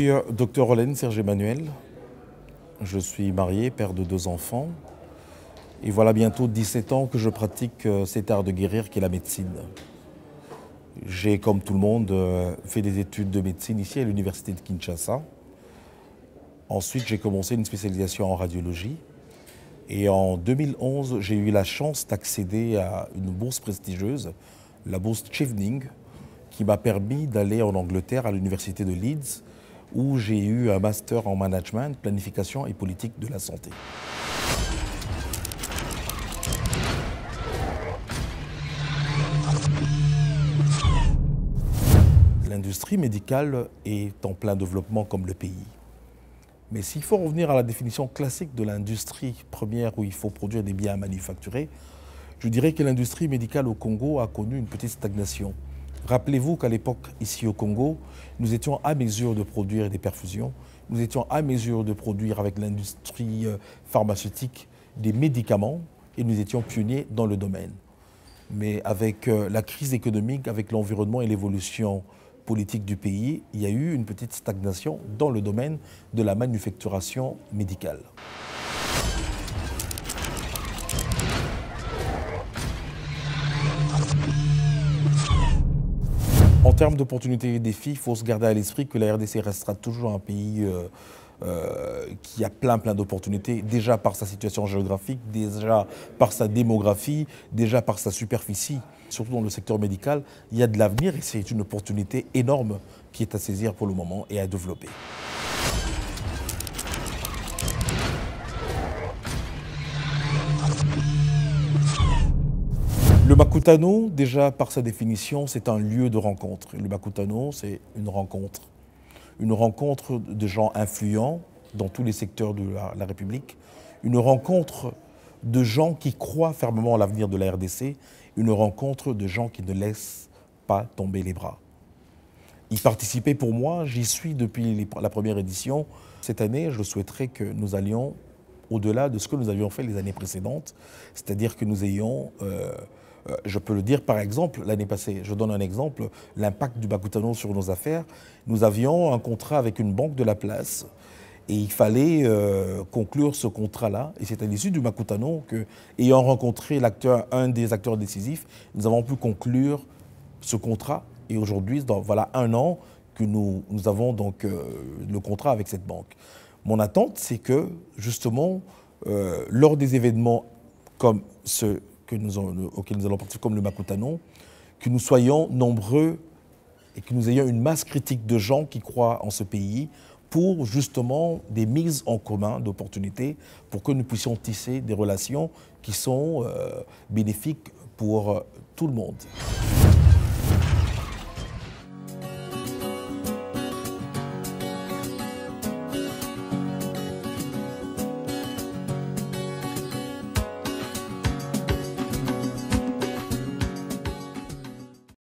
suis Dr Rollen Serge Emmanuel. Je suis marié, père de 2 enfants. Et voilà bientôt 17 ans que je pratique cet art de guérir qui est la médecine. J'ai, comme tout le monde, fait des études de médecine ici à l'université de Kinshasa. Ensuite, j'ai commencé une spécialisation en radiologie. Et en 2011, j'ai eu la chance d'accéder à une bourse prestigieuse, la bourse Chevening, qui m'a permis d'aller en Angleterre à l'université de Leeds, où j'ai eu un master en management, planification et politique de la santé. L'industrie médicale est en plein développement comme le pays. Mais s'il faut revenir à la définition classique de l'industrie première où il faut produire des biens manufacturés, je dirais que l'industrie médicale au Congo a connu une petite stagnation. Rappelez-vous qu'à l'époque, ici au Congo, nous étions à mesure de produire des perfusions, nous étions à mesure de produire avec l'industrie pharmaceutique des médicaments et nous étions pionniers dans le domaine. Mais avec la crise économique, avec l'environnement et l'évolution politique du pays, il y a eu une petite stagnation dans le domaine de la manufacturation médicale. En termes d'opportunités et défis, il faut se garder à l'esprit que la RDC restera toujours un pays qui a plein d'opportunités, déjà par sa situation géographique, déjà par sa démographie, déjà par sa superficie. Surtout dans le secteur médical, il y a de l'avenir et c'est une opportunité énorme qui est à saisir pour le moment et à développer. Le Makutano, déjà par sa définition, c'est un lieu de rencontre. Le Makutano, c'est une rencontre de gens influents dans tous les secteurs de la République, une rencontre de gens qui croient fermement à l'avenir de la RDC, une rencontre de gens qui ne laissent pas tomber les bras. Y participer pour moi, j'y suis depuis la première édition. Cette année, je souhaiterais que nous allions au-delà de ce que nous avions fait les années précédentes, c'est-à-dire que nous ayons, je peux le dire par exemple, l'année passée, je donne un exemple, l'impact du Makutano sur nos affaires. Nous avions un contrat avec une banque de la place et il fallait conclure ce contrat-là. Et c'est à l'issue du Makutano que, ayant rencontré un des acteurs décisifs, nous avons pu conclure ce contrat. Et aujourd'hui, voilà 1 an que nous avons donc le contrat avec cette banque. Mon attente, c'est que, justement, lors des événements comme ceux auxquels nous allons participer, comme le Makutano, que nous soyons nombreux et que nous ayons une masse critique de gens qui croient en ce pays pour, justement, des mises en commun d'opportunités pour que nous puissions tisser des relations qui sont bénéfiques pour tout le monde.